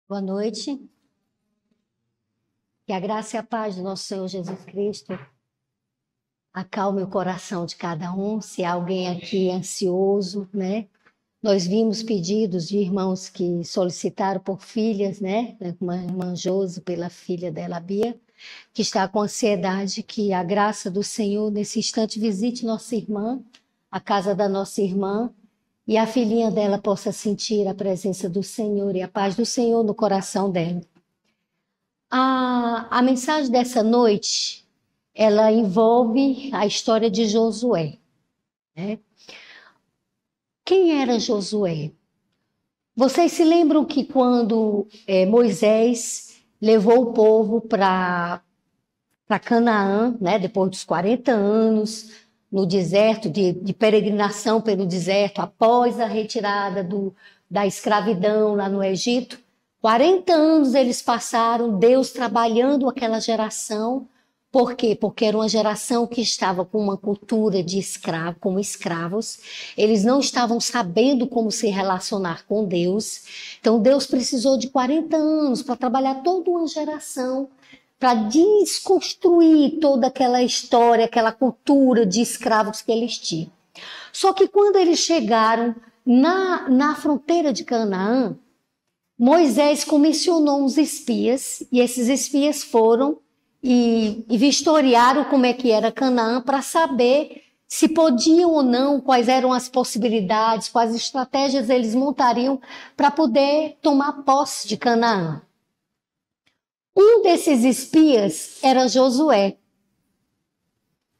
Boa noite. Que a graça e a paz do nosso Senhor Jesus Cristo acalme o coração de cada um. Se há alguém aqui ansioso, né? Nós vimos pedidos de irmãos que solicitaram por filhas, né? Uma irmã Josi, pela filha dela, Bia, que está com ansiedade, que a graça do Senhor nesse instante visite nossa irmã, a casa da nossa irmã, e a filhinha dela possa sentir a presença do Senhor e a paz do Senhor no coração dela. A mensagem dessa noite, ela envolve a história de Josué, né? Quem era Josué? Vocês se lembram que quando Moisés levou o povo para Canaã, né, depois dos 40 anos, no deserto, de peregrinação pelo deserto, após a retirada da escravidão lá no Egito, 40 anos eles passaram, Deus trabalhando aquela geração. Por quê? Porque era uma geração que estava com uma cultura de escravo, como escravos. Eles não estavam sabendo como se relacionar com Deus. Então Deus precisou de 40 anos para trabalhar toda uma geração, para desconstruir toda aquela história, aquela cultura de escravos que eles tinham. Só que quando eles chegaram na fronteira de Canaã, Moisés comissionou uns espias, e esses espias foram e vistoriaram como é que era Canaã para saber se podiam ou não, quais eram as possibilidades, quais estratégias eles montariam para poder tomar posse de Canaã. Um desses espias era Josué,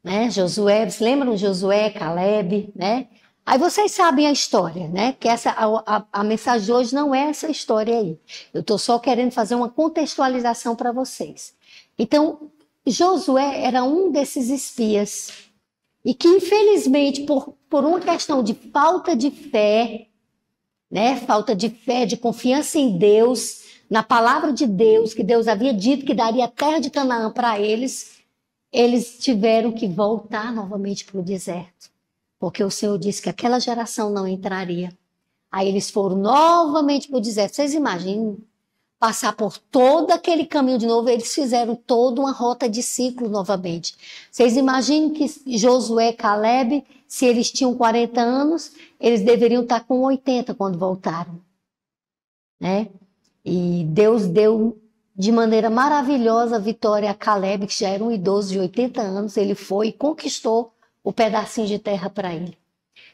né? Josué, vocês lembram? Josué, Caleb, né? Aí vocês sabem a história, né? Que a mensagem de hoje não é essa história aí. Eu estou só querendo fazer uma contextualização para vocês. Então, Josué era um desses espias e que, infelizmente, por uma questão de falta de fé, né? Falta de fé, de confiança em Deus, na palavra de Deus, que Deus havia dito que daria a terra de Canaã para eles, eles tiveram que voltar novamente para o deserto. Porque o Senhor disse que aquela geração não entraria. Aí eles foram novamente para o deserto. Vocês imaginam passar por todo aquele caminho de novo? Eles fizeram toda uma rota de ciclo novamente. Vocês imaginam que Josué e Caleb, se eles tinham 40 anos, eles deveriam estar com 80 quando voltaram, né? E Deus deu de maneira maravilhosa a vitória a Caleb, que já era um idoso de 80 anos. Ele foi e conquistou o pedacinho de terra para ele.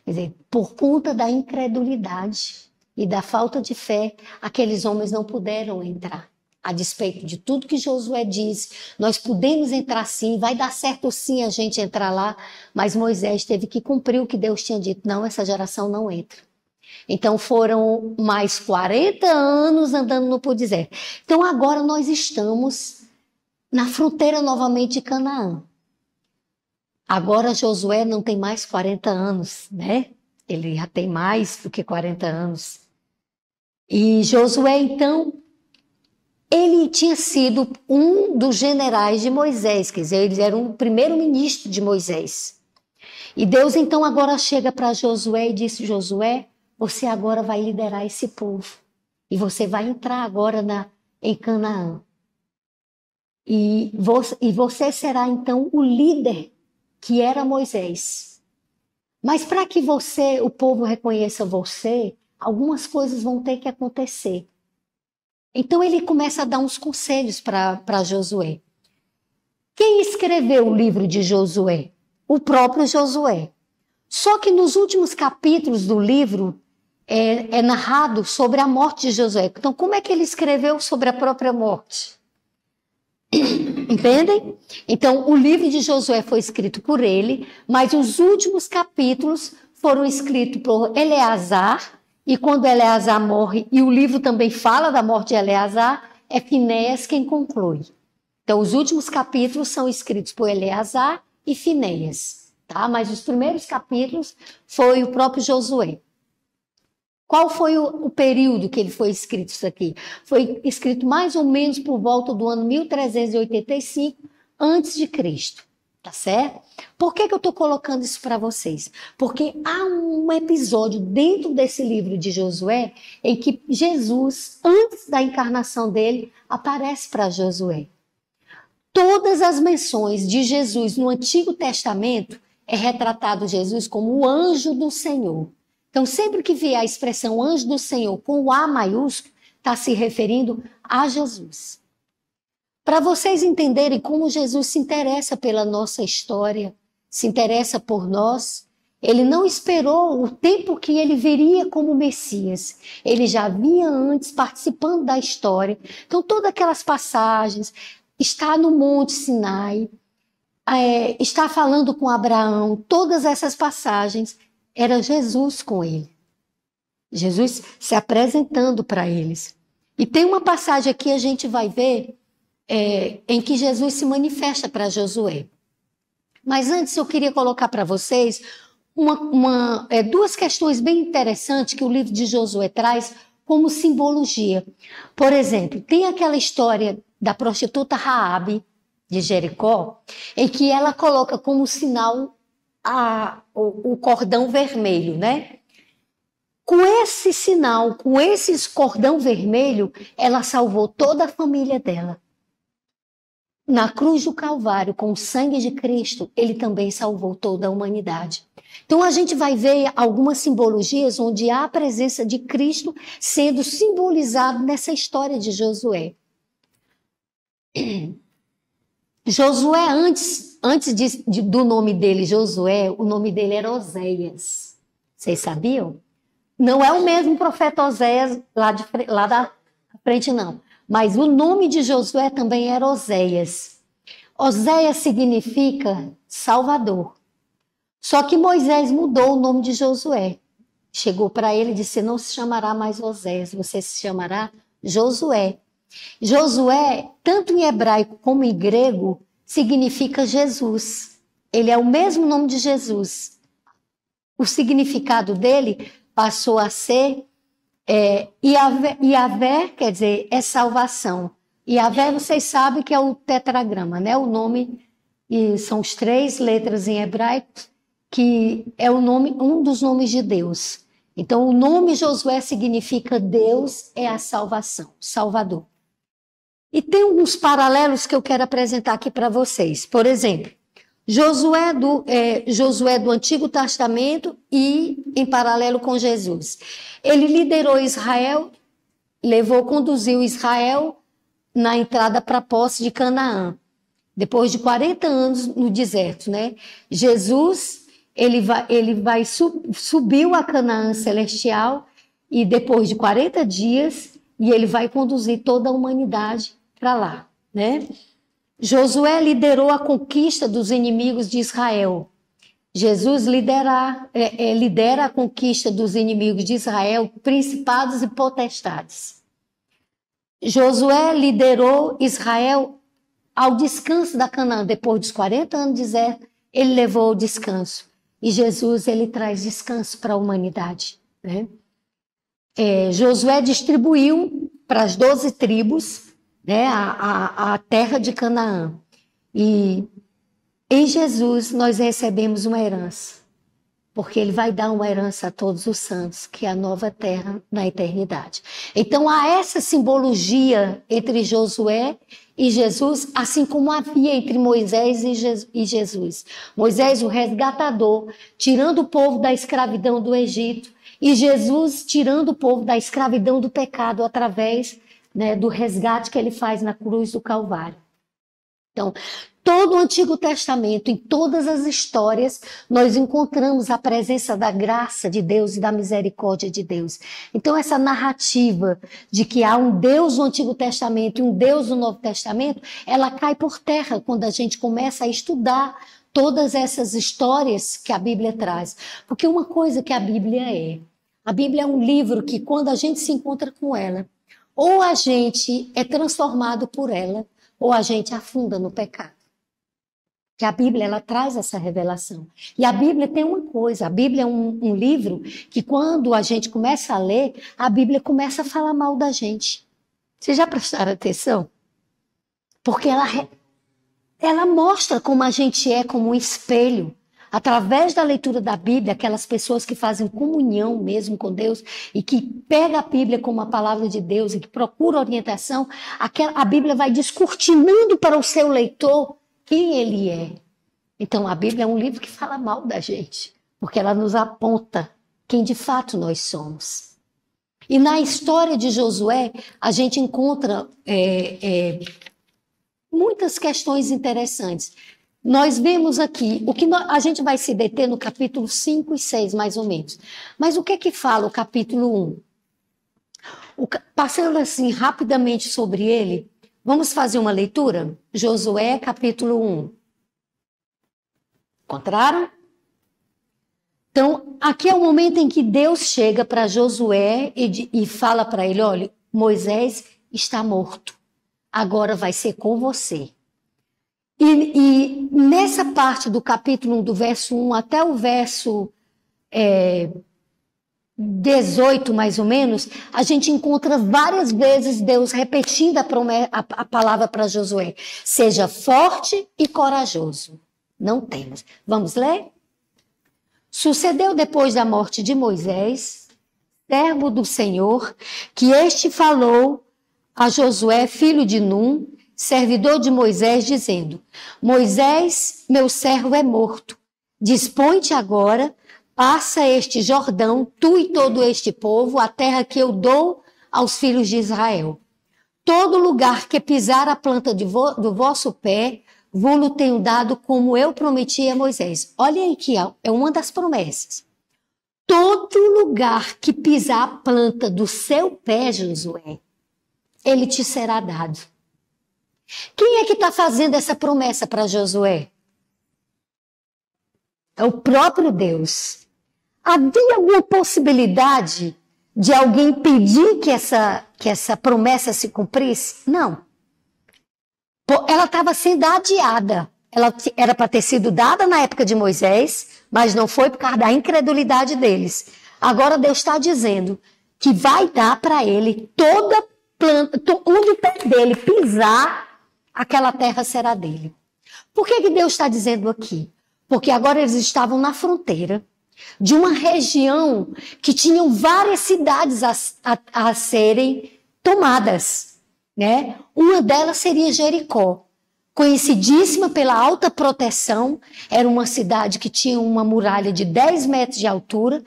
Quer dizer, por conta da incredulidade e da falta de fé, aqueles homens não puderam entrar. A despeito de tudo que Josué disse, nós podemos entrar sim, vai dar certo sim a gente entrar lá, mas Moisés teve que cumprir o que Deus tinha dito. Não, essa geração não entra. Então foram mais 40 anos andando no deserto. Então agora nós estamos na fronteira novamente de Canaã. Agora Josué não tem mais 40 anos, né? Ele já tem mais do que 40 anos. E Josué, então, ele tinha sido um dos generais de Moisés, quer dizer, ele era o primeiro-ministro de Moisés. E Deus, então, agora chega para Josué e disse: Josué, você agora vai liderar esse povo. E você vai entrar agora em Canaã. E você será, então, o líder que era Moisés. Mas para que o povo reconheça você, algumas coisas vão ter que acontecer. Então ele começa a dar uns conselhos para Josué. Quem escreveu o livro de Josué? O próprio Josué. Só que nos últimos capítulos do livro é narrado sobre a morte de Josué. Então como é que ele escreveu sobre a própria morte? Entendem? Então, o livro de Josué foi escrito por ele, mas os últimos capítulos foram escritos por Eleazar, e quando Eleazar morre, e o livro também fala da morte de Eleazar, é Finéias quem conclui. Então, os últimos capítulos são escritos por Eleazar e Finéias, tá? Mas os primeiros capítulos foi o próprio Josué. Qual foi o período que ele foi escrito isso aqui? Foi escrito mais ou menos por volta do ano 1385 a.C. Tá certo? Por que que eu estou colocando isso para vocês? Porque há um episódio dentro desse livro de Josué em que Jesus, antes da encarnação dele, aparece para Josué. Todas as menções de Jesus no Antigo Testamento é retratado Jesus como o anjo do Senhor. Então, sempre que vier a expressão anjo do Senhor com o A maiúsculo, está se referindo a Jesus. Para vocês entenderem como Jesus se interessa pela nossa história, se interessa por nós, ele não esperou o tempo que ele viria como Messias. Ele já vinha antes participando da história. Então, todas aquelas passagens, está no Monte Sinai, está falando com Abraão, todas essas passagens, era Jesus com ele. Jesus se apresentando para eles. E tem uma passagem aqui, a gente vai ver, em que Jesus se manifesta para Josué. Mas antes eu queria colocar para vocês duas questões bem interessantes que o livro de Josué traz como simbologia. Por exemplo, tem aquela história da prostituta Raabe de Jericó, em que ela coloca como sinal o cordão vermelho, né? Com esse sinal, com esse cordão vermelho, ela salvou toda a família dela. Na cruz do Calvário, com o sangue de Cristo, ele também salvou toda a humanidade. Então a gente vai ver algumas simbologias onde há a presença de Cristo sendo simbolizado nessa história de Josué. Josué, antes do nome dele, Josué, o nome dele era Oséias. Vocês sabiam? Não é o mesmo profeta Oséias lá da frente, não. Mas o nome de Josué também era Oséias. Oséias significa Salvador. Só que Moisés mudou o nome de Josué. Chegou para ele e disse, não se chamará mais Oséias, você se chamará Josué. Josué, tanto em hebraico como em grego, significa Jesus. Ele é o mesmo nome de Jesus. O significado dele passou a ser Yahvé, quer dizer, é salvação. Yahvé, vocês sabem que é o tetragrama, né? O nome, e são as 3 letras em hebraico, que é o nome, um dos nomes de Deus. Então, o nome Josué significa Deus é a salvação, Salvador. E tem alguns paralelos que eu quero apresentar aqui para vocês. Por exemplo, Josué do Antigo Testamento e em paralelo com Jesus. Ele liderou Israel, conduziu Israel na entrada para a posse de Canaã. Depois de 40 anos no deserto, né? Jesus, subiu a Canaã celestial e depois de 40 dias, e ele vai conduzir toda a humanidade para lá, né? Josué liderou a conquista dos inimigos de Israel. Jesus lidera a conquista dos inimigos de Israel, principados e potestades. Josué liderou Israel ao descanso da Canaã. Depois dos 40 anos de deserto, ele levou o descanso. E Jesus, ele traz descanso para a humanidade, né? Josué distribuiu para as 12 tribos, né, a terra de Canaã. E em Jesus nós recebemos uma herança, porque ele vai dar uma herança a todos os santos, que é a nova terra na eternidade. Então há essa simbologia entre Josué e Jesus, assim como havia entre Moisés e Jesus. Moisés, o resgatador, tirando o povo da escravidão do Egito, e Jesus tirando o povo da escravidão do pecado através, né, do resgate que ele faz na cruz do Calvário. Então, todo o Antigo Testamento, em todas as histórias, nós encontramos a presença da graça de Deus e da misericórdia de Deus. Então, essa narrativa de que há um Deus no Antigo Testamento e um Deus no Novo Testamento, ela cai por terra quando a gente começa a estudar todas essas histórias que a Bíblia traz. Porque uma coisa que a Bíblia é um livro que, quando a gente se encontra com ela, ou a gente é transformado por ela, ou a gente afunda no pecado. Que a Bíblia, ela traz essa revelação. E a Bíblia tem uma coisa, a Bíblia é um livro que quando a gente começa a ler, a Bíblia começa a falar mal da gente. Vocês já prestaram atenção? Porque ela mostra como a gente é como um espelho. Através da leitura da Bíblia, aquelas pessoas que fazem comunhão mesmo com Deus e que pegam a Bíblia como a palavra de Deus e que procuram orientação, a Bíblia vai descortinando para o seu leitor quem ele é. Então, a Bíblia é um livro que fala mal da gente, porque ela nos aponta quem de fato nós somos. E na história de Josué, a gente encontra muitas questões interessantes. Nós vemos aqui, a gente vai se deter no capítulo 5 e 6, mais ou menos. Mas o que é que fala o capítulo 1? Passando assim rapidamente sobre ele, vamos fazer uma leitura? Josué, capítulo 1. Encontraram? Então, aqui é o momento em que Deus chega para Josué e fala para ele, olha, Moisés está morto, agora vai ser com você. E nessa parte do capítulo 1, do verso 1 até o verso 18, mais ou menos, a gente encontra várias vezes Deus repetindo a palavra para Josué. Seja forte e corajoso. Não temas. Vamos ler? Sucedeu depois da morte de Moisés, servo do Senhor, que este falou a Josué, filho de Num, servidor de Moisés, dizendo: Moisés, meu servo, é morto. Dispõe-te agora, passa este Jordão, tu e todo este povo, a terra que eu dou aos filhos de Israel. Todo lugar que pisar a planta do vosso pé, vou-lo tenho dado como eu prometi a Moisés. Olha aí que é uma das promessas. Todo lugar que pisar a planta do seu pé, Josué, ele te será dado. Quem é que está fazendo essa promessa para Josué? É o próprio Deus. Havia alguma possibilidade de alguém pedir que essa promessa se cumprisse? Não. Ela estava sendo adiada. Ela era para ter sido dada na época de Moisés, mas não foi por causa da incredulidade deles. Agora Deus está dizendo que vai dar para ele toda planta, onde o pé dele pisar, aquela terra será dele. Por que Deus está dizendo aqui? Porque agora eles estavam na fronteira de uma região que tinham várias cidades a serem tomadas, né? Uma delas seria Jericó, conhecidíssima pela alta proteção. Era uma cidade que tinha uma muralha de 10 metros de altura,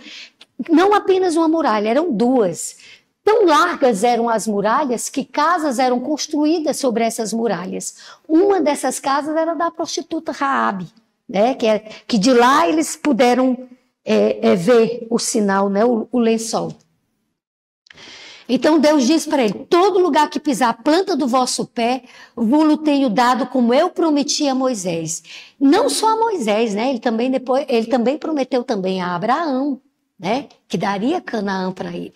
não apenas uma muralha, eram duas. Tão largas eram as muralhas que casas eram construídas sobre essas muralhas. Uma dessas casas era da prostituta Raabe, né? Que de lá eles puderam ver o sinal, né? O lençol. Então Deus diz para ele: todo lugar que pisar a planta do vosso pé, vou-lo tenho dado como eu prometi a Moisés. Não só a Moisés, né? Ele também prometeu também a Abraão, né? Que daria Canaã para ele.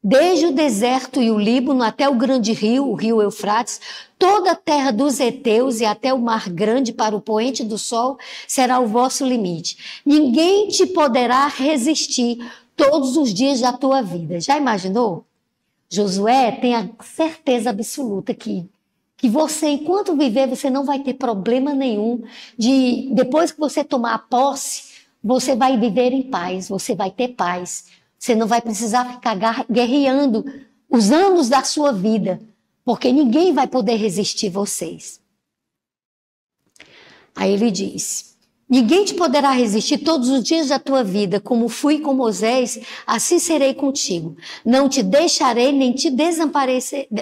Desde o deserto e o Líbano até o grande rio, o rio Eufrates, toda a terra dos heteus e até o mar grande para o poente do sol será o vosso limite. Ninguém te poderá resistir todos os dias da tua vida. Já imaginou? Josué tem a certeza absoluta que você, enquanto viver, você não vai ter problema nenhum depois que você tomar a posse, você vai viver em paz, você vai ter paz. Você não vai precisar ficar guerreando os anos da sua vida, porque ninguém vai poder resistir vocês. Aí ele diz: ninguém te poderá resistir todos os dias da tua vida, como fui com Moisés, assim serei contigo. Não te deixarei, nem te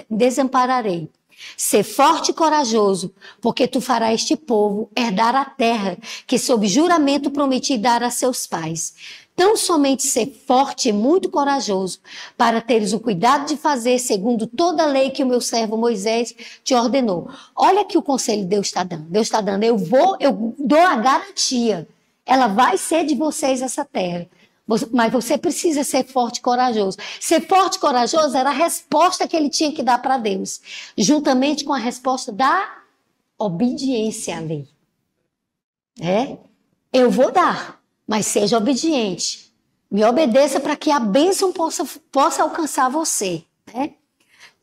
desampararei. Sê forte e corajoso, porque tu farás este povo herdar a terra que sob juramento prometi dar a seus pais. Tão somente ser forte e muito corajoso, para teres o cuidado de fazer segundo toda a lei que o meu servo Moisés te ordenou. Olha que o conselho que Deus está dando. Deus está dando: eu dou a garantia. Ela vai ser de vocês essa terra. Mas você precisa ser forte e corajoso. Ser forte e corajoso era a resposta que ele tinha que dar para Deus, juntamente com a resposta da obediência à lei. Eu vou dar, mas seja obediente. Me obedeça para que a bênção possa alcançar você. Né?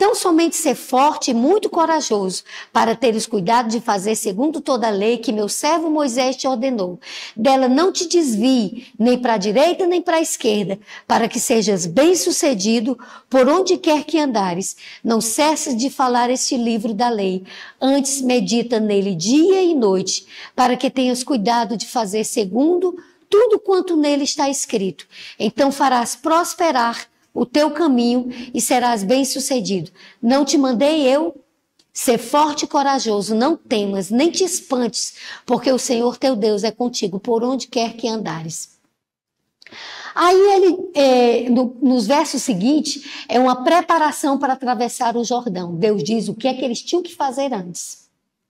Tão somente ser forte e muito corajoso, para teres cuidado de fazer segundo toda a lei que meu servo Moisés te ordenou. Dela não te desvie, nem para a direita nem para a esquerda, para que sejas bem-sucedido por onde quer que andares. Não cesses de falar este livro da lei, antes medita nele dia e noite, para que tenhas cuidado de fazer segundo tudo quanto nele está escrito. Então farás prosperar o teu caminho e serás bem-sucedido. Não te mandei eu? Ser forte e corajoso, não temas, nem te espantes, porque o Senhor teu Deus é contigo, por onde quer que andares. Aí ele, nos versos seguintes, é uma preparação para atravessar o Jordão. Deus diz o que é que eles tinham que fazer antes.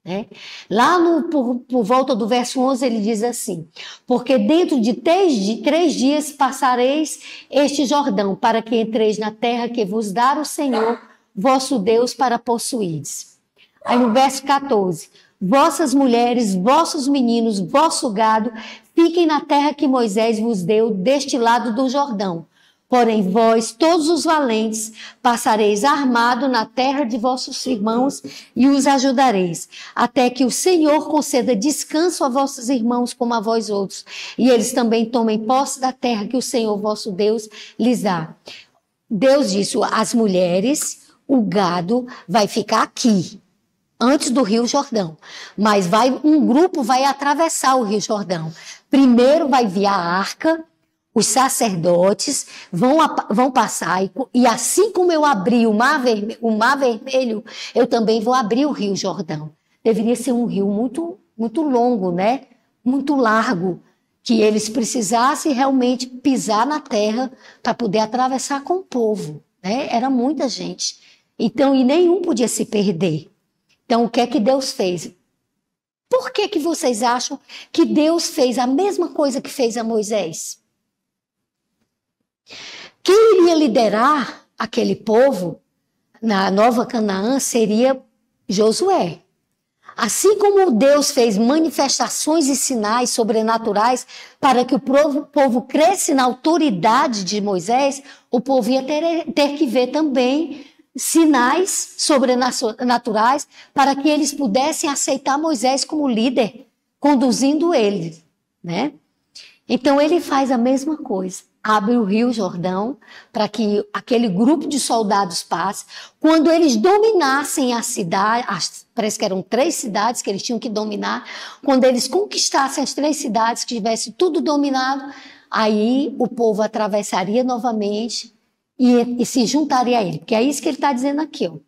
Né? Lá por volta do verso 11 ele diz assim: porque dentro de 3 dias passareis este Jordão, para que entreis na terra que vos dá o Senhor vosso Deus para possuídes. Aí no verso 14: vossas mulheres, vossos meninos, vosso gado fiquem na terra que Moisés vos deu deste lado do Jordão. Porém, vós, todos os valentes, passareis armado na terra de vossos irmãos e os ajudareis, até que o Senhor conceda descanso a vossos irmãos como a vós outros, e eles também tomem posse da terra que o Senhor vosso Deus lhes dá. Deus disse: as mulheres, o gado vai ficar aqui, antes do Rio Jordão, mas um grupo vai atravessar o Rio Jordão. Primeiro vai vir a arca. Os sacerdotes vão passar, e assim como eu abri o mar vermelho, eu também vou abrir o Rio Jordão. Deveria ser um rio muito, muito longo, né? Muito largo, que eles precisassem realmente pisar na terra para poder atravessar com o povo, né? Era muita gente. Então, e nenhum podia se perder. Então, o que é que Deus fez? Por que vocês acham que Deus fez a mesma coisa que fez a Moisés? Quem iria liderar aquele povo na Nova Canaã seria Josué. Assim como Deus fez manifestações e sinais sobrenaturais para que o povo cresce na autoridade de Moisés, o povo ia ter que ver também sinais sobrenaturais para que eles pudessem aceitar Moisés como líder, conduzindo eles, né? Então ele faz a mesma coisa. Abre o Rio Jordão para que aquele grupo de soldados passe. Quando eles dominassem a cidade, parece que eram 3 cidades que eles tinham que dominar, quando eles conquistassem as 3 cidades, que tivesse tudo dominado, aí o povo atravessaria novamente e se juntaria a ele. Porque é isso que ele está dizendo aqui. Ó.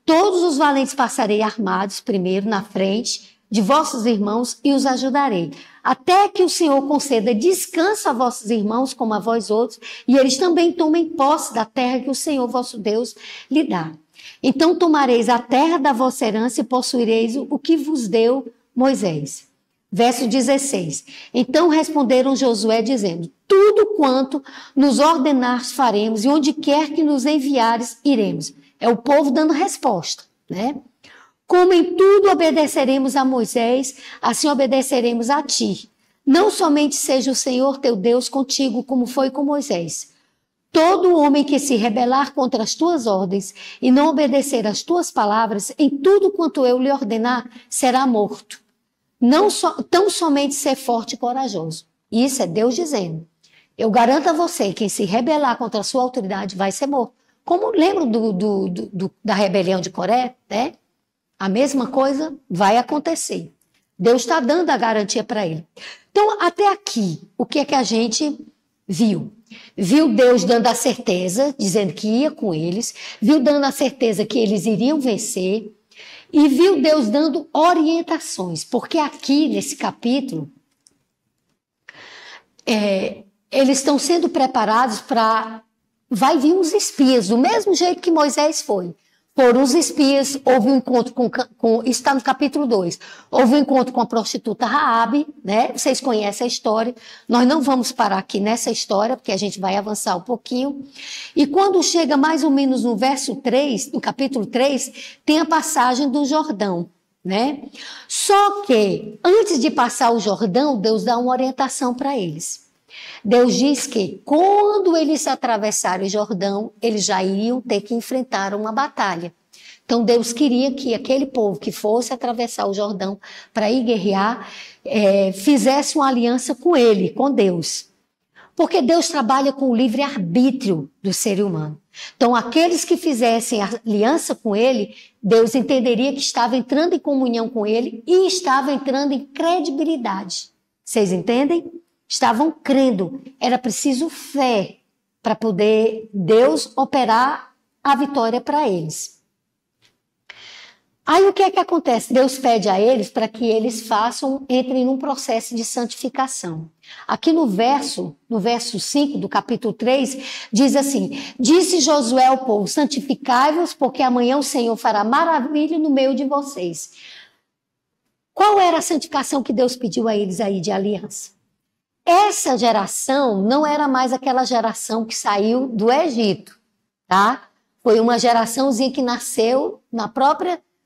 Todos os valentes passarei armados primeiro na frente de vossos irmãos e os ajudarei, até que o Senhor conceda descanso a vossos irmãos como a vós outros, e eles também tomem posse da terra que o Senhor vosso Deus lhe dá. Então tomareis a terra da vossa herança e possuireis o que vos deu Moisés. Verso 16. Então responderam Josué dizendo: tudo quanto nos ordenares faremos, e onde quer que nos enviares, iremos. É o povo dando resposta, né? Como em tudo obedeceremos a Moisés, assim obedeceremos a ti. Não somente seja o Senhor teu Deus contigo, como foi com Moisés. Todo homem que se rebelar contra as tuas ordens e não obedecer às tuas palavras, em tudo quanto eu lhe ordenar, será morto. Tão somente ser forte e corajoso. Isso é Deus dizendo. Eu garanto a você, quem se rebelar contra a sua autoridade vai ser morto. Como lembram da rebelião de Coré, né? A mesma coisa vai acontecer. Deus está dando a garantia para ele. Então, até aqui, o que é que a gente viu? Viu Deus dando a certeza, dizendo que ia com eles, viu dando a certeza que eles iriam vencer, e viu Deus dando orientações, porque aqui, nesse capítulo, eles estão sendo preparados para... Vai vir uns espias, do mesmo jeito que Moisés foi. Foram os espias, houve um encontro isso está no capítulo 2, houve um encontro com a prostituta Raabe, né? Vocês conhecem a história, nós não vamos parar aqui nessa história, porque a gente vai avançar um pouquinho, e quando chega mais ou menos no verso 3, no capítulo 3, tem a passagem do Jordão, né? Só que, antes de passar o Jordão, Deus dá uma orientação para eles. Deus diz que quando eles atravessarem o Jordão, eles já iriam ter que enfrentar uma batalha. Então Deus queria que aquele povo que fosse atravessar o Jordão para ir guerrear, fizesse uma aliança com ele, com Deus. Porque Deus trabalha com o livre-arbítrio do ser humano. Então, aqueles que fizessem aliança com ele, Deus entenderia que estava entrando em comunhão com ele e estava entrando em credibilidade. Vocês entendem? Estavam crendo. Era preciso fé para poder Deus operar a vitória para eles. Aí o que é que acontece? Deus pede a eles para que eles entrem num processo de santificação. Aqui no verso 5 do capítulo 3, diz assim: disse Josué ao povo, santificai-vos, porque amanhã o Senhor fará maravilha no meio de vocês. Qual era a santificação que Deus pediu a eles aí de aliança? Essa geração não era mais aquela geração que saiu do Egito, tá? Foi uma geraçãozinha que nasceu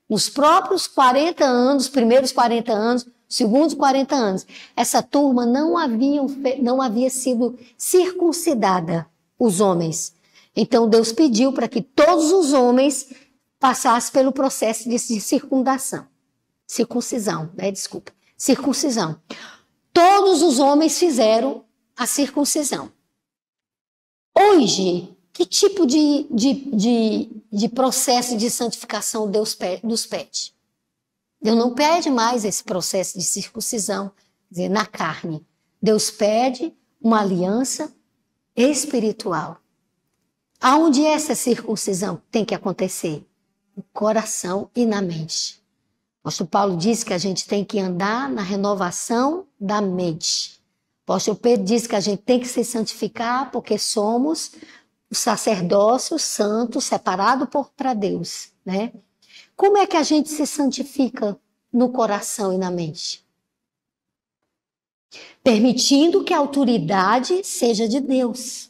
nos próprios 40 anos, primeiros 40 anos, segundos 40 anos. Essa turma não havia sido circuncidada, os homens. Então Deus pediu para que todos os homens passassem pelo processo de circuncisão. Todos os homens fizeram a circuncisão. Hoje, que tipo de processo de santificação Deus nos pede? Deus não pede mais esse processo de circuncisão, quer dizer, na carne. Deus pede uma aliança espiritual. Aonde essa circuncisão tem que acontecer? No coração e na mente. O apóstolo Paulo diz que a gente tem que andar na renovação da mente. O apóstolo Pedro diz que a gente tem que se santificar porque somos o sacerdócio santo separado para Deus, né? Como é que a gente se santifica no coração e na mente? Permitindo que a autoridade seja de Deus.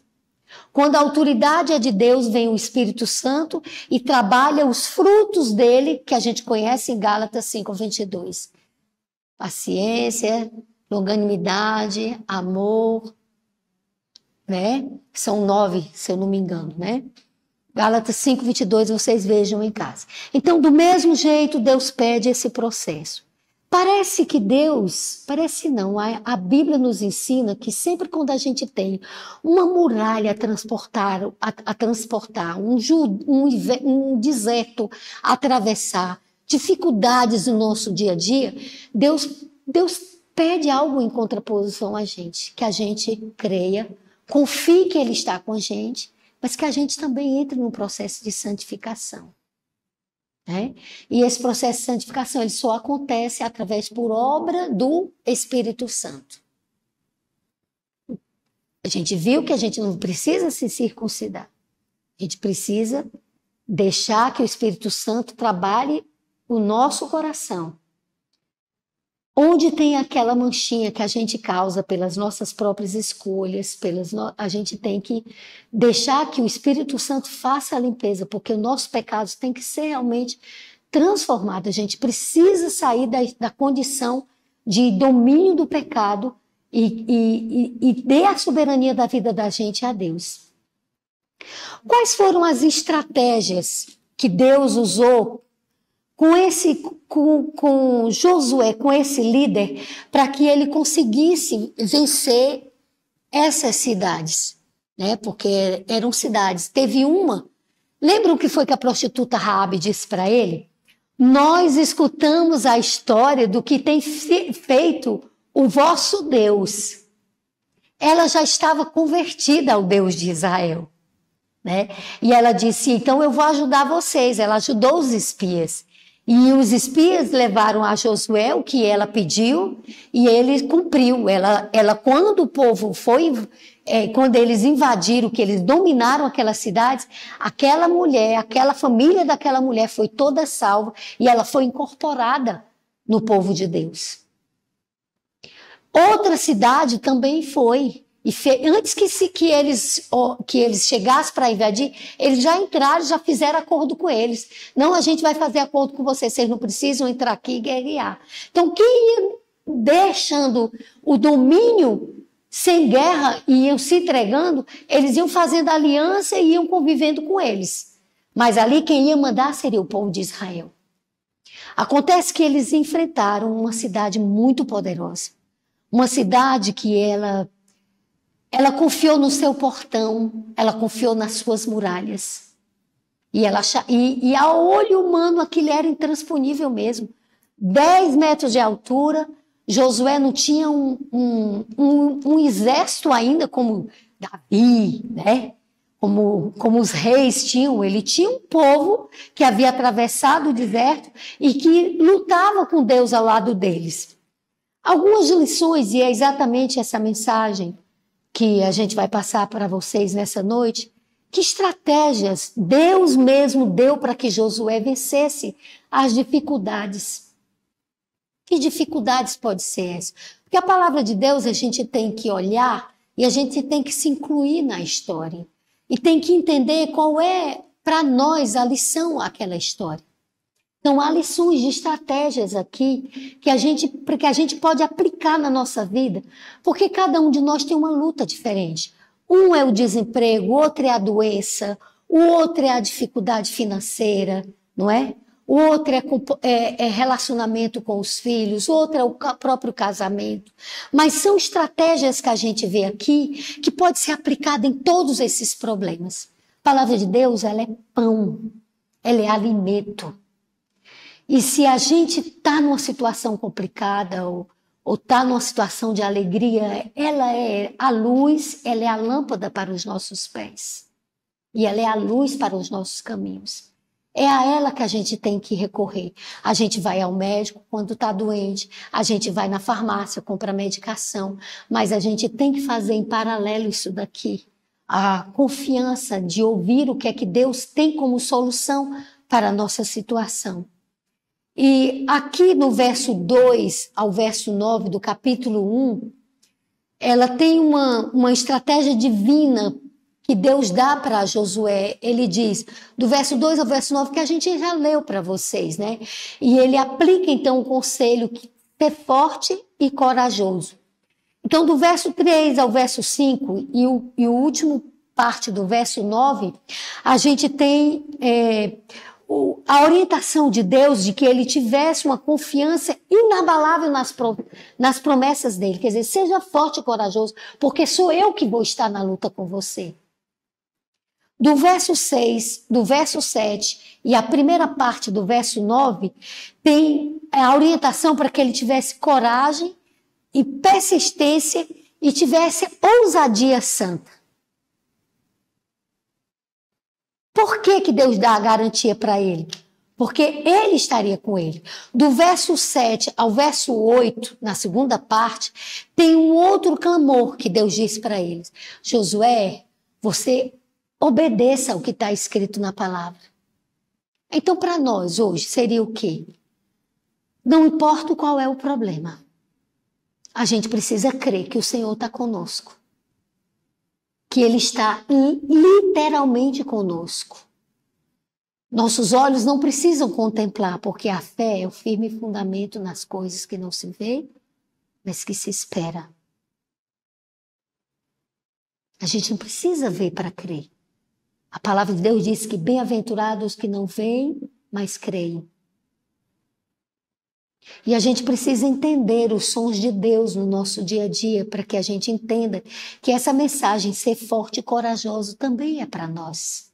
Quando a autoridade é de Deus, vem o Espírito Santo e trabalha os frutos dele, que a gente conhece em Gálatas 5:22. Paciência, longanimidade, amor, né? São 9, se eu não me engano, né? Gálatas 5:22, vocês vejam em casa. Então, do mesmo jeito, Deus pede esse processo. Parece não, a Bíblia nos ensina que sempre quando a gente tem uma muralha a transportar, um deserto a atravessar, dificuldades no nosso dia a dia, Deus pede algo em contraposição a gente, que a gente creia, confie que Ele está com a gente, mas que a gente também entre num processo de santificação. Né? E esse processo de santificação ele só acontece por obra do Espírito Santo. A gente viu que a gente não precisa se circuncidar. A gente precisa deixar que o Espírito Santo trabalhe o nosso coração. Onde tem aquela manchinha que a gente causa pelas nossas próprias escolhas, a gente tem que deixar que o Espírito Santo faça a limpeza, porque os nossos pecados têm que ser realmente transformados. A gente precisa sair da condição de domínio do pecado e dê a soberania da vida da gente a Deus. Quais foram as estratégias que Deus usou com Josué, com esse líder, para que ele conseguisse vencer essas cidades, né? Porque eram cidades. Teve uma, lembram o que foi que a prostituta Raabe disse para ele? Nós escutamos a história do que tem feito o vosso Deus. Ela já estava convertida ao Deus de Israel, né? E ela disse, então eu vou ajudar vocês. Ela ajudou os espias. E os espias levaram a Josué o que ela pediu e ele cumpriu. Ela quando o povo quando eles invadiram, que eles dominaram aquelas cidades, aquela mulher, aquela família daquela mulher foi toda salva e ela foi incorporada no povo de Deus. Outra cidade também foi. E antes que eles chegassem para invadir, eles já entraram, já fizeram acordo com eles. Não, a gente vai fazer acordo com vocês não precisam entrar aqui e guerrear. Então, quem ia deixando o domínio sem guerra, iam se entregando, eles iam fazendo aliança e iam convivendo com eles. Mas ali quem ia mandar seria o povo de Israel. Acontece que eles enfrentaram uma cidade muito poderosa. Uma cidade que ela confiou no seu portão, ela confiou nas suas muralhas. E a olho humano aquilo era intransponível mesmo. 10 metros de altura, Josué não tinha um exército ainda como Davi, né? Como os reis tinham. Ele tinha um povo que havia atravessado o deserto e que lutava com Deus ao lado deles. Algumas lições, e é exatamente essa mensagem que a gente vai passar para vocês nessa noite. Que estratégias Deus mesmo deu para que Josué vencesse as dificuldades? Que dificuldades pode ser essa? Porque a palavra de Deus a gente tem que olhar e a gente tem que se incluir na história. E tem que entender qual é, para nós, a lição àquela história. Então, há lições de estratégias aqui que a gente pode aplicar na nossa vida, porque cada um de nós tem uma luta diferente. Um é o desemprego, o outro é a doença, o outro é a dificuldade financeira, não é? O outro é relacionamento com os filhos, o outro é o próprio casamento. Mas são estratégias que a gente vê aqui que pode ser aplicada em todos esses problemas. A palavra de Deus, ela é pão, ela é alimento. E se a gente está numa situação complicada ou está numa situação de alegria, ela é a luz, ela é a lâmpada para os nossos pés. E ela é a luz para os nossos caminhos. É a ela que a gente tem que recorrer. A gente vai ao médico quando está doente, a gente vai na farmácia, compra medicação, mas a gente tem que fazer em paralelo isso daqui. A confiança de ouvir o que é que Deus tem como solução para a nossa situação. E aqui no verso 2 ao verso 9 do capítulo 1, ela tem uma estratégia divina que Deus dá para Josué. Ele diz, do verso 2 ao verso 9, que a gente já leu para vocês, né? E ele aplica então o conselho que ser forte e corajoso. Então, do verso 3 ao verso 5 e o último parte do verso 9, a gente tem a orientação de Deus de que ele tivesse uma confiança inabalável nas promessas dele. Quer dizer, seja forte e corajoso, porque sou eu que vou estar na luta com você. Do verso 6, do verso 7 e a primeira parte do verso 9, tem a orientação para que ele tivesse coragem e persistência e tivesse ousadia santa. Por que Deus dá a garantia para ele? Porque ele estaria com ele. Do verso 7 ao verso 8, na segunda parte, tem um outro clamor que Deus diz para eles. Josué, você obedeça ao que está escrito na palavra. Então, para nós, hoje, seria o quê? Não importa qual é o problema. A gente precisa crer que o Senhor está conosco. Que Ele está literalmente conosco. Nossos olhos não precisam contemplar, porque a fé é o firme fundamento nas coisas que não se vê, mas que se espera. A gente não precisa ver para crer. A palavra de Deus diz que bem-aventurados que não veem, mas creem. E a gente precisa entender os sons de Deus no nosso dia a dia para que a gente entenda que essa mensagem, ser forte e corajoso, também é para nós.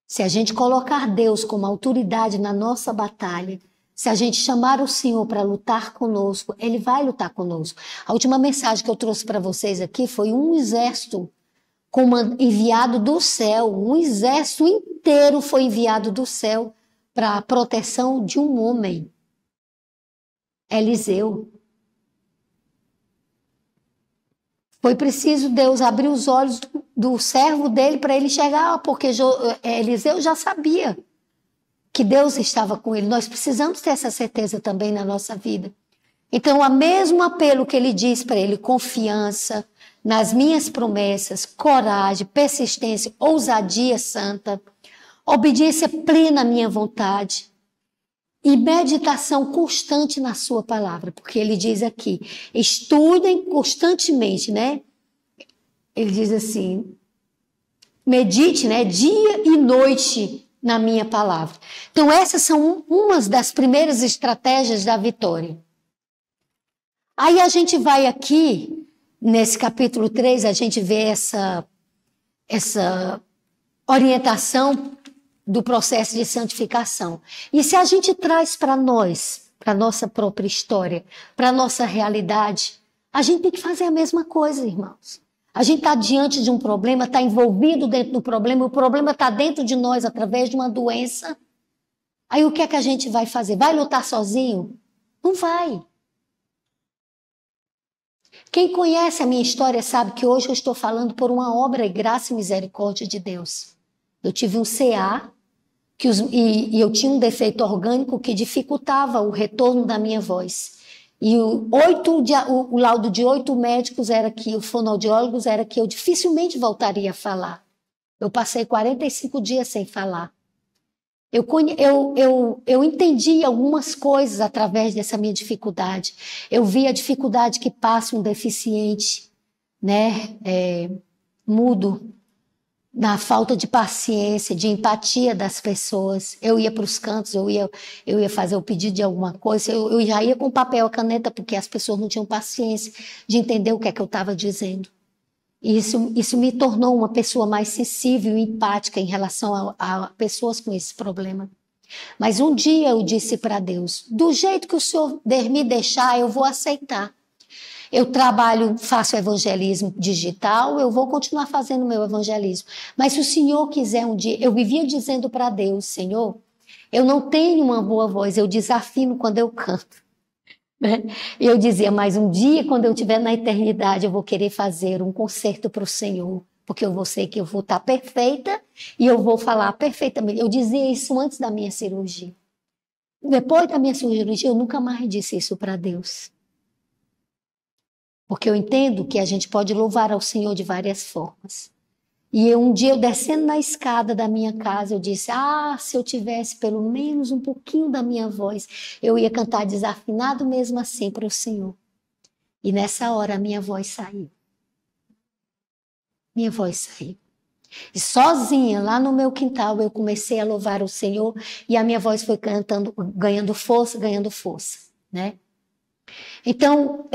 Se a gente colocar Deus como autoridade na nossa batalha, se a gente chamar o Senhor para lutar conosco, Ele vai lutar conosco. A última mensagem que eu trouxe para vocês aqui foi um exército enviado do céu, um exército inteiro foi enviado do céu para a proteção de um homem. Eliseu. Foi preciso Deus abrir os olhos do servo dele para ele chegar, porque Eliseu já sabia que Deus estava com ele. Nós precisamos ter essa certeza também na nossa vida. Então, o mesmo apelo que ele diz para ele, confiança nas minhas promessas, coragem, persistência, ousadia santa, obediência plena à minha vontade. e meditação constante na sua palavra, porque ele diz aqui, estudem constantemente, né? Ele diz assim, medite, né, dia e noite na minha palavra. Então essas são umas das primeiras estratégias da vitória. Aí a gente vai aqui, nesse capítulo 3, a gente vê essa orientação do processo de santificação. E se a gente traz para nós, para a nossa própria história, para a nossa realidade, a gente tem que fazer a mesma coisa, irmãos. A gente está diante de um problema, está envolvido dentro do problema, o problema está dentro de nós através de uma doença. Aí o que é que a gente vai fazer? Vai lutar sozinho? Não vai. Quem conhece a minha história sabe que hoje eu estou falando por uma obra e graça e misericórdia de Deus. Eu tive um CA e eu tinha um defeito orgânico que dificultava o retorno da minha voz. E o laudo de 8 médicos era que, os fonoaudiólogos, era que eu dificilmente voltaria a falar. Eu passei 45 dias sem falar. Eu entendi algumas coisas através dessa minha dificuldade. Eu vi a dificuldade que passa um deficiente, né, mudo, na falta de paciência, de empatia das pessoas. Eu ia para os cantos, eu ia fazer o pedido de alguma coisa, eu já ia com papel e caneta, porque as pessoas não tinham paciência de entender o que é que eu estava dizendo. E isso me tornou uma pessoa mais sensível e empática em relação a pessoas com esse problema. Mas um dia eu disse para Deus, do jeito que o Senhor me deixar, eu vou aceitar. Eu trabalho, faço evangelismo digital, eu vou continuar fazendo meu evangelismo. Mas se o Senhor quiser um dia, eu vivia dizendo para Deus, Senhor, eu não tenho uma boa voz, eu desafino quando eu canto. Né? E eu dizia, mas um dia, quando eu estiver na eternidade, eu vou querer fazer um concerto para o Senhor, porque eu vou sei que eu vou estar perfeita e eu vou falar perfeitamente. Eu dizia isso antes da minha cirurgia. Depois da minha cirurgia, eu nunca mais disse isso para Deus. Porque eu entendo que a gente pode louvar ao Senhor de várias formas. E um dia eu descendo na escada da minha casa, eu disse, se eu tivesse pelo menos um pouquinho da minha voz, eu ia cantar desafinado mesmo assim para o Senhor. E nessa hora a minha voz saiu. Minha voz saiu. E sozinha, lá no meu quintal, eu comecei a louvar o Senhor e a minha voz foi cantando, ganhando força, né? Então,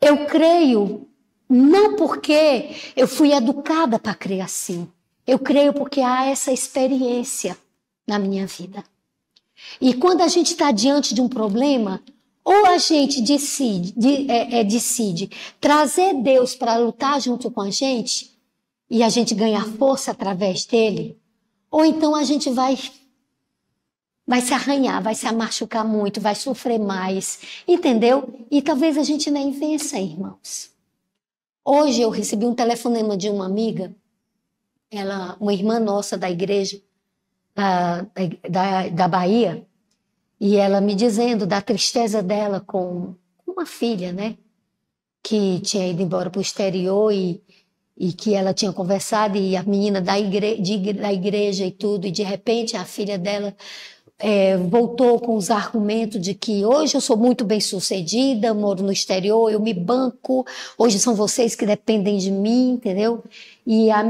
eu creio, não porque eu fui educada para crer assim. Eu creio porque há essa experiência na minha vida. E quando a gente está diante de um problema, ou a gente decide trazer Deus para lutar junto com a gente, e a gente ganhar força através dele, ou então a gente vai se arranhar, vai se machucar muito, vai sofrer mais, entendeu? E talvez a gente nem vença, irmãos. Hoje eu recebi um telefonema de uma amiga, uma irmã nossa da igreja, da Bahia, e ela me dizendo da tristeza dela com uma filha, né? Que tinha ido embora para o exterior e que ela tinha conversado, e a menina da igreja e tudo, e de repente a filha dela voltou com os argumentos de que hoje eu sou muito bem sucedida, moro no exterior, eu me banco, hoje são vocês que dependem de mim, entendeu? E a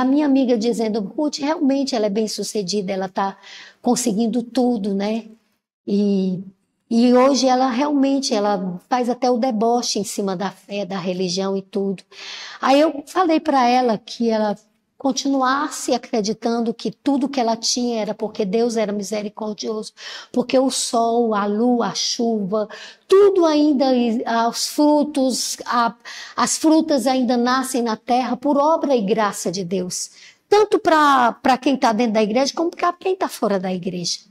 minha amiga dizendo, Ruth, realmente ela é bem sucedida, ela está conseguindo tudo, né? E hoje ela realmente, ela faz até o deboche em cima da fé, da religião e tudo. Aí eu falei para ela que ela continuasse acreditando que tudo que ela tinha era porque Deus era misericordioso, porque o sol, a lua, a chuva, tudo ainda, os frutos, as frutas ainda nascem na terra por obra e graça de Deus, tanto para quem está dentro da igreja como para quem está fora da igreja.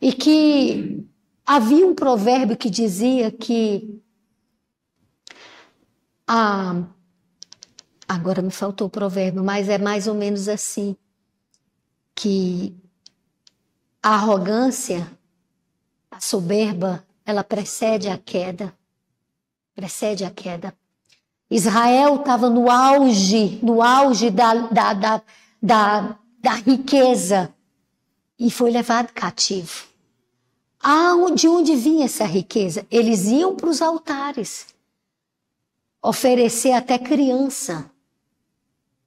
E que havia um provérbio que dizia que agora me faltou o provérbio, mas é mais ou menos assim, que a arrogância, a soberba, ela precede a queda. Precede a queda. Israel estava no auge da riqueza. e foi levado cativo. De onde vinha essa riqueza? Eles iam para os altares, oferecer até criança,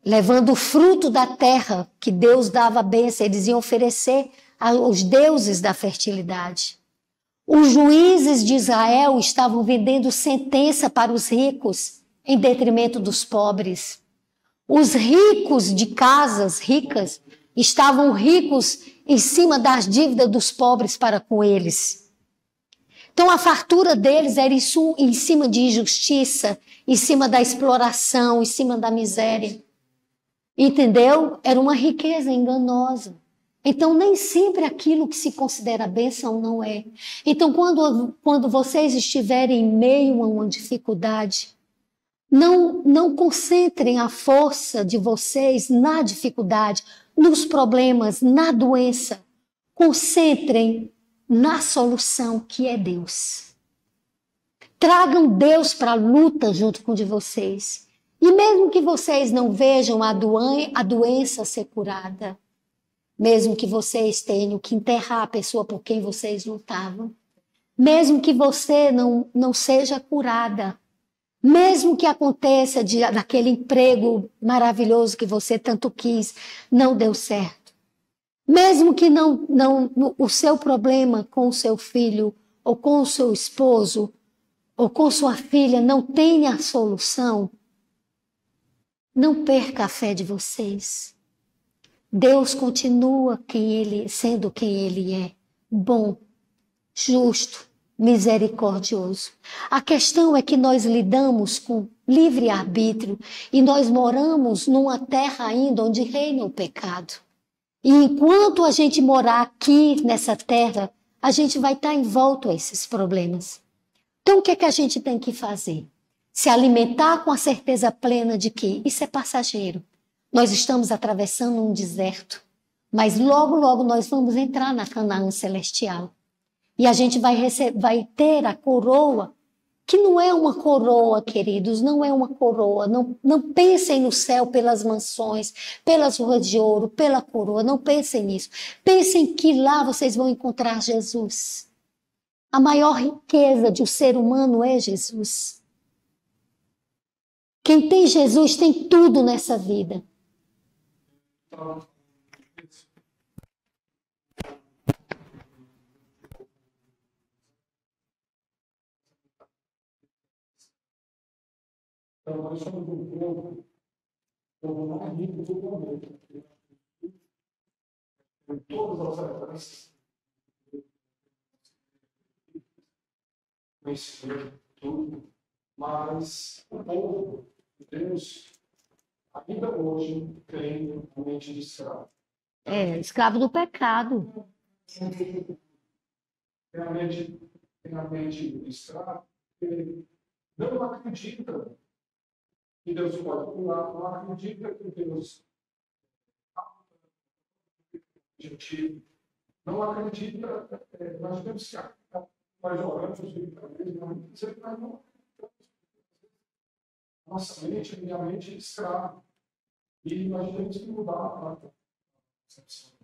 levando o fruto da terra, que Deus dava a bênção, eles iam oferecer aos deuses da fertilidade. Os juízes de Israel estavam vendendo sentença para os ricos, em detrimento dos pobres. Os ricos de casas ricas estavam ricos em cima das dívidas dos pobres para com eles. Então a fartura deles era isso, em cima de injustiça, em cima da exploração, em cima da miséria. Entendeu? Era uma riqueza enganosa. Então nem sempre aquilo que se considera bênção não é. Então quando vocês estiverem em meio a uma dificuldade, não concentrem a força de vocês na dificuldade, nos problemas, na doença. Concentrem na solução que é Deus. Tragam Deus para a luta junto com de vocês. E mesmo que vocês não vejam a doença ser curada, mesmo que vocês tenham que enterrar a pessoa por quem vocês lutavam, mesmo que você não seja curada, mesmo que aconteça daquele emprego maravilhoso que você tanto quis, não deu certo. Mesmo que o seu problema com o seu filho, ou com o seu esposo, ou com sua filha não tenha solução, não perca a fé de vocês. Deus continua sendo quem Ele é, bom, justo, misericordioso. A questão é que nós lidamos com livre-arbítrio e nós moramos numa terra ainda onde reina o pecado. E enquanto a gente morar aqui nessa terra, a gente vai estar envolto a esses problemas. Então o que é que a gente tem que fazer? Se alimentar com a certeza plena de que isso é passageiro. Nós estamos atravessando um deserto, mas logo, logo nós vamos entrar na Canaã celestial. E a gente vai ter a coroa, que não é uma coroa, queridos, não é uma coroa. Não pensem no céu pelas mansões, pelas ruas de ouro, pela coroa, não pensem nisso. Pensem que lá vocês vão encontrar Jesus. A maior riqueza de um ser humano é Jesus. Quem tem Jesus tem tudo nessa vida. Então, nós somos um povo mais rico do planeta. Em todas as áreas, conhecer tudo, mas o povo de Deus ainda hoje tem a mente de escravo. Escravo do pecado. Tem a mente de escravo, que não acredita que Deus pode curar, não acredita que Deus objetivo, não acredita, nós temos que nós oramos mas não nossa mente, minha mente é escrava. E nós temos que mudar a concepção.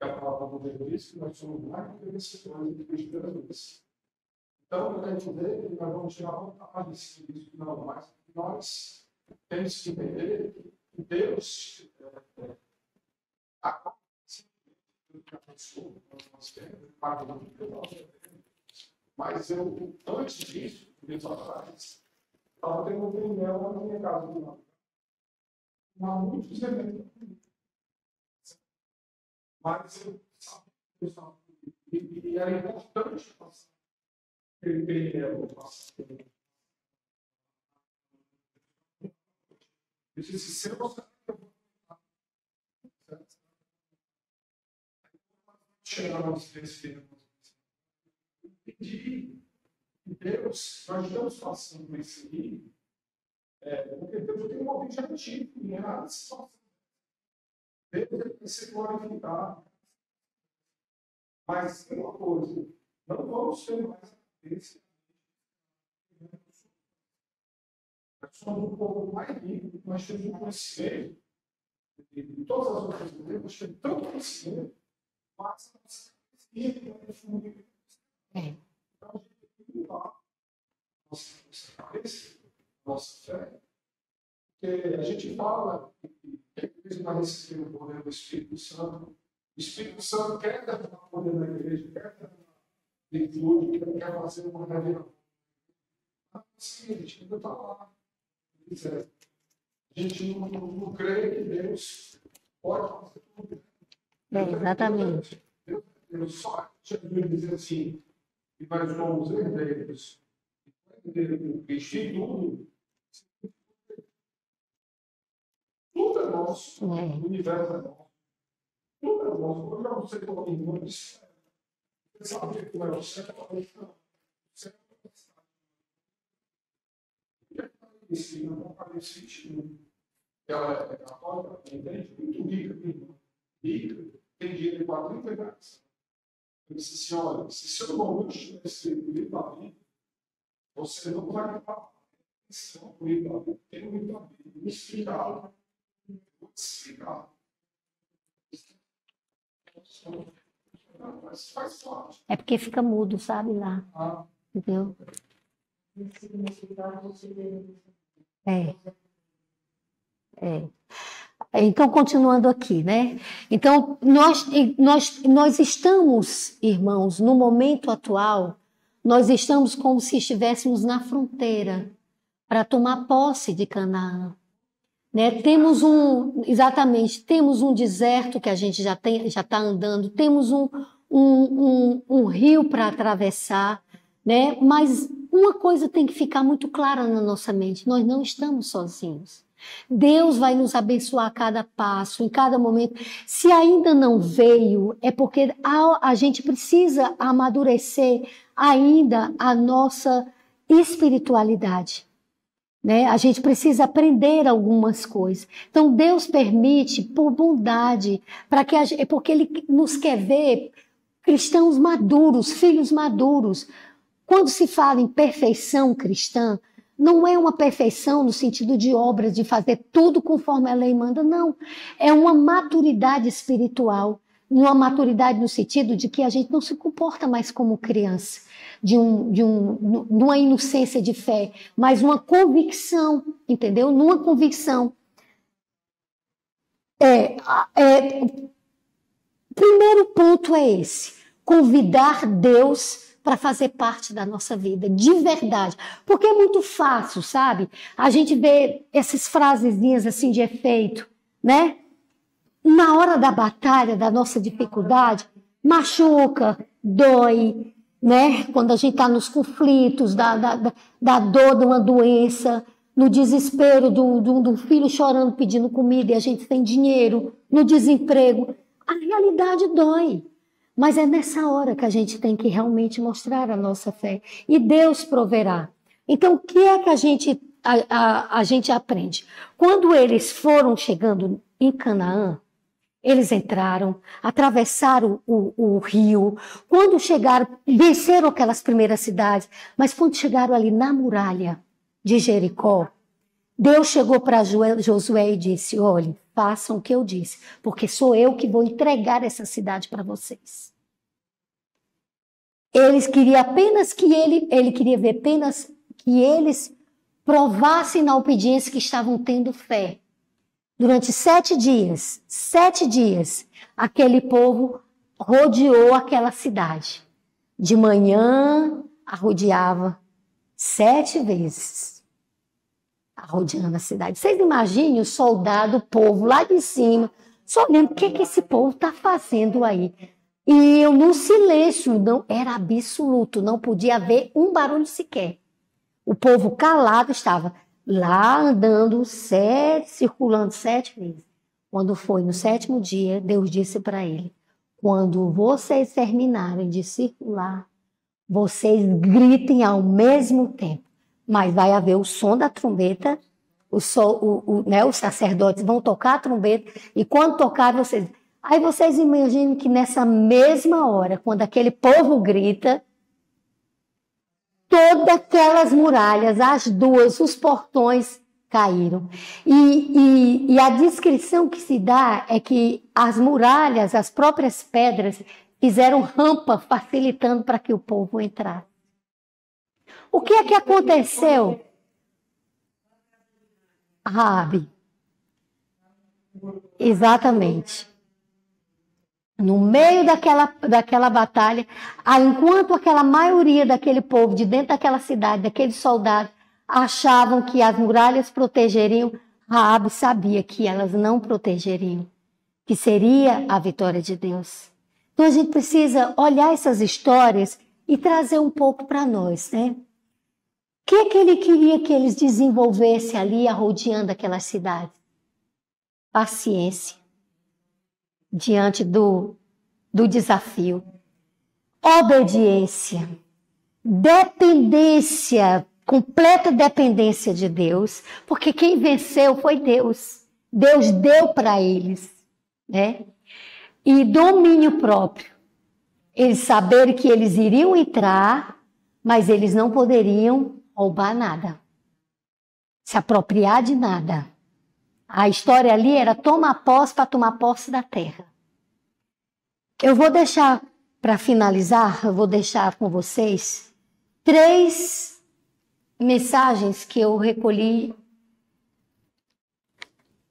A palavra de Deus diz que nós somos mais merecedores de Cristo Jesus. Então, eu quero dizer que nós vamos tirar vontade disso, não, mas nós temos que entender que Deus a pessoa nós temos, mas eu, antes disso, meus atrás, estava tendo um reunião na minha casa. Há muitos eventos. Mas eu sabia, e era importante passar aquele reunião. Eu disse, se você chegar aos terceiros, pedir Deus, nós estamos passando isso aí, porque Deus tem um objetivo em errar só. Deus tem que se glorificar. Mas tem uma coisa, não vamos ter mais esse. Nós somos um povo mais rico, nós temos um conhecimento de todas as outras coisas, Deus tem tanto conhecimento, mas a nossa cabeça É. então, a gente tem que mudar nossa cabeça, nossa fé, porque a gente fala que a igreja vai receber o poder do Espírito Santo. O Espírito Santo quer dar poder na igreja, quer dar virtude, quer fazer uma revelação. Mas sim, a gente ainda está lá. A gente não crê que Deus pode fazer tudo. Exatamente. Deus só Jesus dizer assim, e nós somos herdeiros. O Cristo e tudo é nosso. O universo é nosso. Tudo é nosso. Eu não sei como é isso. Você sabe que não é o céu, você esse Apocalipse 21. Ela é católica, entende? Muito rica, tem dinheiro para 30 reais. Eu disse assim: olha, se seu irmão não tivesse livro da Bíblia, você não vai falar. Esse é um livro da Bíblia, tem um livro da Bíblia, me explicar. Vou te explicar. Mas faz parte. É porque fica mudo, sabe, lá. Entendeu? É. Então, continuando aqui, né? Então, nós estamos, irmãos, no momento atual, nós estamos como se estivéssemos na fronteira para tomar posse de Canaã. Né? Temos um deserto que a gente já está andando, temos um rio para atravessar, né? Mas uma coisa tem que ficar muito clara na nossa mente: nós não estamos sozinhos. Deus vai nos abençoar a cada passo, em cada momento. Se ainda não veio, é porque a gente precisa amadurecer ainda a nossa espiritualidade. Né? A gente precisa aprender algumas coisas. Então Deus permite por bondade, porque Ele nos quer ver cristãos maduros, filhos maduros. Quando se fala em perfeição cristã, não é uma perfeição no sentido de obras, de fazer tudo conforme a lei manda, não. É uma maturidade espiritual, uma maturidade no sentido de que a gente não se comporta mais como criança, de uma inocência de fé, mas uma convicção, entendeu? Numa convicção. Primeiro ponto é esse: convidar Deus para fazer parte da nossa vida, de verdade. Porque é muito fácil, sabe? A gente vê essas frasezinhas assim de efeito, né? Na hora da batalha, da nossa dificuldade, machuca, dói, né? Quando a gente está nos conflitos, da dor de uma doença, no desespero do filho chorando, pedindo comida e a gente sem dinheiro, no desemprego. A realidade dói. Mas é nessa hora que a gente tem que realmente mostrar a nossa fé. E Deus proverá. Então, o que é que a gente aprende? Quando eles foram chegando em Canaã, eles entraram, atravessaram o rio. Quando chegaram, venceram aquelas primeiras cidades. Mas quando chegaram ali na muralha de Jericó, Deus chegou para Josué e disse: olhe, façam o que eu disse, porque sou eu que vou entregar essa cidade para vocês. Eles queriam apenas ele queria ver apenas que eles provassem na obediência que estavam tendo fé. Durante 7 dias, aquele povo rodeou aquela cidade. De manhã, rodeava 7 vezes, rodeando a cidade. Vocês imaginem o soldado, o povo lá de cima, só olhando o que esse povo está fazendo aí. E eu no silêncio, não era absoluto, não podia haver um barulho sequer. O povo calado estava lá andando, circulando 7 vezes. Quando foi no 7º dia, Deus disse para ele: quando vocês terminarem de circular, vocês gritem ao mesmo tempo, mas vai haver o som da trombeta, os sacerdotes vão tocar a trombeta, e quando tocar, vocês... Aí vocês imaginem que nessa mesma hora, quando aquele povo grita, todas aquelas muralhas, as duas, os portões, caíram. E a descrição que se dá é que as muralhas, as próprias pedras, fizeram rampa facilitando para que o povo entrasse. O que é que aconteceu? Raabe. Exatamente. No meio daquela batalha, enquanto aquela maioria daquele povo de dentro daquela cidade, daqueles soldados, achavam que as muralhas protegeriam, Raabe sabia que elas não protegeriam, que seria a vitória de Deus. Então a gente precisa olhar essas histórias e trazer um pouco para nós, né? O que ele queria que eles desenvolvessem ali, arrodeando aquela cidade? Paciência diante do desafio, obediência, dependência, completa dependência de Deus, porque quem venceu foi Deus. Deus deu para eles, né? E domínio próprio. Eles saberem que eles iriam entrar, mas eles não poderiam roubar nada, se apropriar de nada. A história ali era tomar posse para tomar posse da terra. Eu vou deixar, para finalizar, eu vou deixar com vocês 3 mensagens que eu recolhi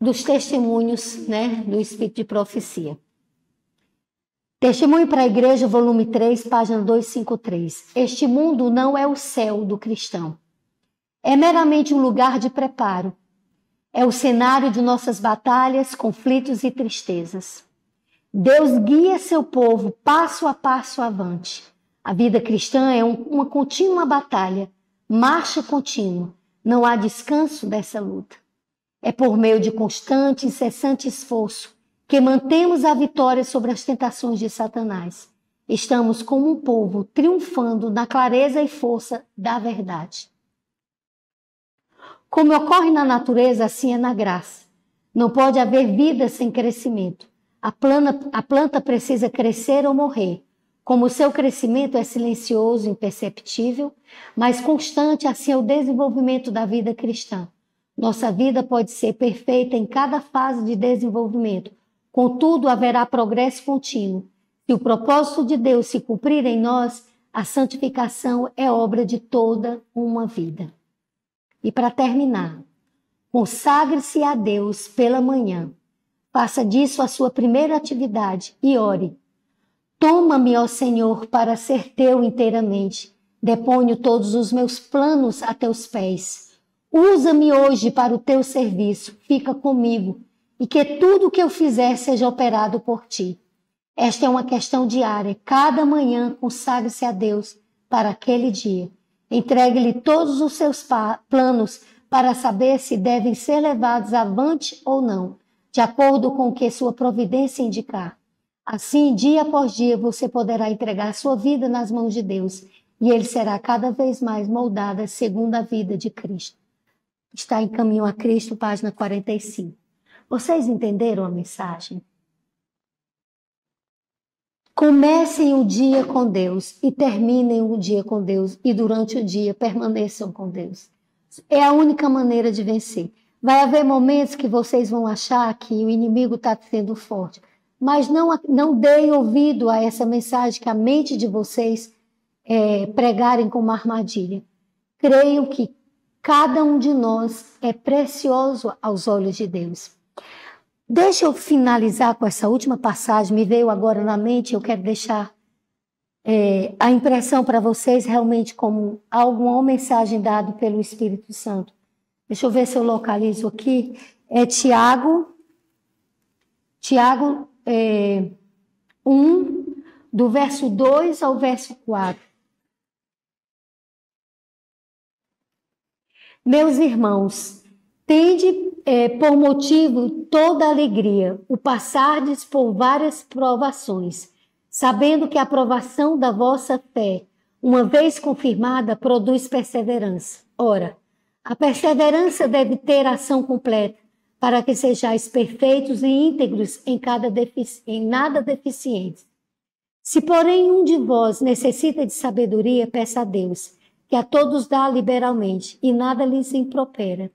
dos testemunhos, né, do Espírito de Profecia. Testemunho para a Igreja, volume 3, página 253. Este mundo não é o céu do cristão. É meramente um lugar de preparo. É o cenário de nossas batalhas, conflitos e tristezas. Deus guia seu povo passo a passo avante. A vida cristã é uma contínua batalha, marcha contínua. Não há descanso dessa luta. É por meio de constante e incessante esforço que mantemos a vitória sobre as tentações de Satanás. Estamos como um povo triunfando na clareza e força da verdade. Como ocorre na natureza, assim é na graça. Não pode haver vida sem crescimento. A planta precisa crescer ou morrer. Como o seu crescimento é silencioso, imperceptível, mas constante, assim é o desenvolvimento da vida cristã. Nossa vida pode ser perfeita em cada fase de desenvolvimento. Contudo, haverá progresso contínuo. Se o propósito de Deus se cumprir em nós, a santificação é obra de toda uma vida. E para terminar, consagre-se a Deus pela manhã. Faça disso a sua primeira atividade e ore. Toma-me, ó Senhor, para ser teu inteiramente. Deponho todos os meus planos a teus pés. Usa-me hoje para o teu serviço. Fica comigo e que tudo o que eu fizer seja operado por ti. Esta é uma questão diária. Cada manhã consagre-se a Deus para aquele dia. Entregue-lhe todos os seus planos para saber se devem ser levados avante ou não, de acordo com o que sua providência indicar. Assim, dia após dia, você poderá entregar sua vida nas mãos de Deus e ele será cada vez mais moldada segundo a vida de Cristo. Está em Caminho a Cristo, página 45. Vocês entenderam a mensagem? Comecem o dia com Deus e terminem o dia com Deus e durante o dia permaneçam com Deus. É a única maneira de vencer. Vai haver momentos que vocês vão achar que o inimigo está sendo forte, mas não deem ouvido a essa mensagem que a mente de vocês pregarem como armadilha. Creiam que cada um de nós é precioso aos olhos de Deus. Deixa eu finalizar com essa última passagem, me veio agora na mente, eu quero deixar a impressão para vocês realmente como alguma mensagem dada pelo Espírito Santo. Deixa eu ver se eu localizo aqui. É Tiago 1, do verso 2 ao verso 4. Meus irmãos, tende por motivo toda alegria o passardes por várias provações, sabendo que a provação da vossa fé, uma vez confirmada, produz perseverança. Ora, a perseverança deve ter ação completa, para que sejais perfeitos e íntegros em nada deficientes. Se, porém, um de vós necessita de sabedoria, peça a Deus, que a todos dá liberalmente, e nada lhes impropera.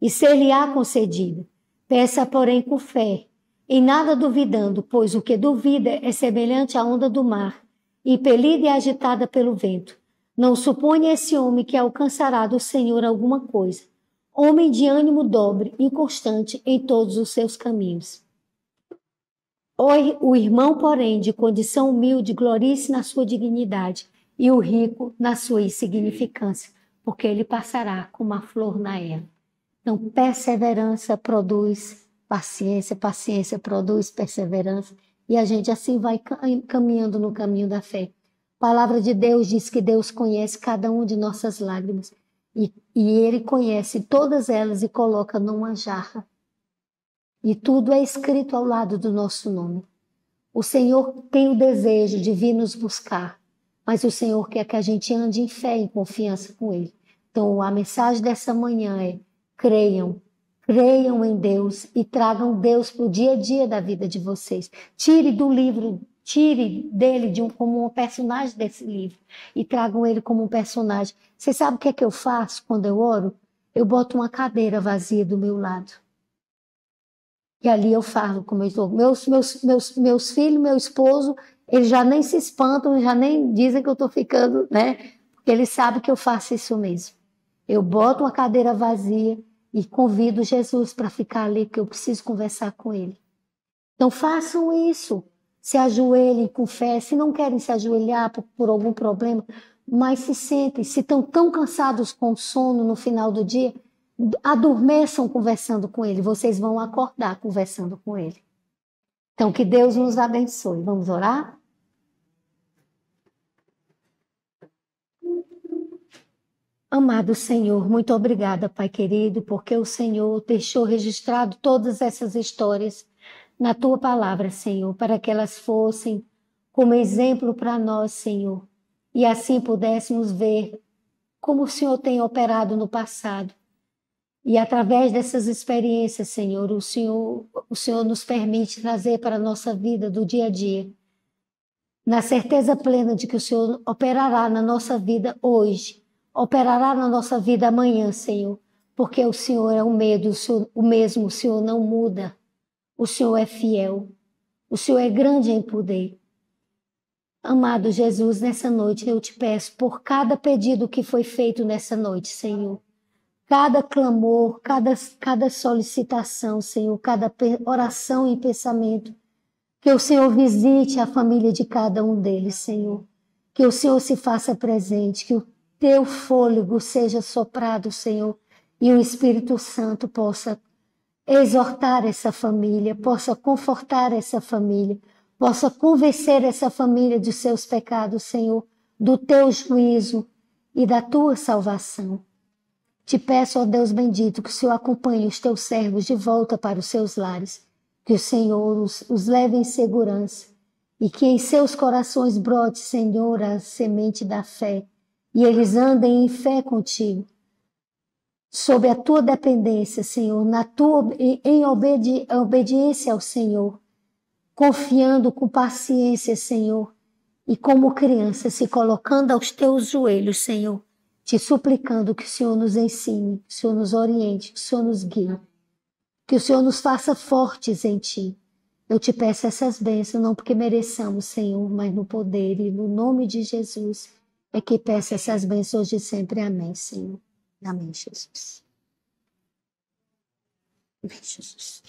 e ser-lhe-á concedido. Peça, porém, com fé, em nada duvidando, pois o que duvida é semelhante à onda do mar, impelida e agitada pelo vento. Não suponha esse homem que alcançará do Senhor alguma coisa. Homem de ânimo dobre, inconstante em todos os seus caminhos. O irmão, porém, de condição humilde, glorie-se na sua dignidade, e o rico na sua insignificância, porque ele passará como a flor na erva. Então, perseverança produz paciência, paciência produz perseverança, e a gente assim vai caminhando no caminho da fé. A palavra de Deus diz que Deus conhece cada um de nossas lágrimas, e Ele conhece todas elas e coloca numa jarra. E tudo é escrito ao lado do nosso nome. O Senhor tem o desejo de vir nos buscar, mas o Senhor quer que a gente ande em fé, em confiança com Ele. Então, a mensagem dessa manhã é: creiam em Deus e tragam Deus para o dia a dia da vida de vocês. Tire do livro, tire dele como um personagem desse livro e tragam ele como um personagem. Você sabe o que é que eu faço quando eu oro? Eu boto uma cadeira vazia do meu lado. E ali eu falo como eu estou. Meus filhos, meu esposo, eles já nem se espantam, já nem dizem que eu estou ficando, né? Porque eles sabem que eu faço isso mesmo. Eu boto uma cadeira vazia e convido Jesus para ficar ali, porque eu preciso conversar com ele. Então façam isso. Se ajoelhem com fé. Se não querem se ajoelhar por algum problema, mas se sentem. Se estão tão cansados com sono no final do dia, adormeçam conversando com ele. Vocês vão acordar conversando com ele. Então, que Deus nos abençoe. Vamos orar? Amado Senhor, muito obrigada, Pai querido, porque o Senhor deixou registrado todas essas histórias na Tua palavra, Senhor, para que elas fossem como exemplo para nós, Senhor, e assim pudéssemos ver como o Senhor tem operado no passado. E através dessas experiências, Senhor, o Senhor nos permite trazer para a nossa vida do dia a dia, na certeza plena de que o Senhor operará na nossa vida hoje, operará na nossa vida amanhã, Senhor, porque o Senhor é o mesmo, o Senhor não muda, o Senhor é fiel, o Senhor é grande em poder. Amado Jesus, nessa noite eu te peço por cada pedido que foi feito nessa noite, Senhor. Cada clamor, cada solicitação, Senhor, cada oração e pensamento, que o Senhor visite a família de cada um deles, Senhor. Que o Senhor se faça presente, que o teu fôlego seja soprado, Senhor, e o Espírito Santo possa exortar essa família, possa confortar essa família, possa convencer essa família de seus pecados, Senhor, do teu juízo e da tua salvação. Te peço, ó Deus bendito, que o Senhor acompanhe os teus servos de volta para os seus lares, que o Senhor os leve em segurança e que em seus corações brote, Senhor, a semente da fé e eles andem em fé contigo, sob a tua dependência, Senhor, em obediência ao Senhor, confiando com paciência, Senhor, e como criança se colocando aos teus joelhos, Senhor, te suplicando que o Senhor nos ensine, que o Senhor nos oriente, que o Senhor nos guie, que o Senhor nos faça fortes em Ti. Eu te peço essas bênçãos, não porque mereçamos, Senhor, mas no poder e no nome de Jesus é que peço essas bênçãos de sempre. Amém, Senhor. Amém, Jesus. Amém, Jesus.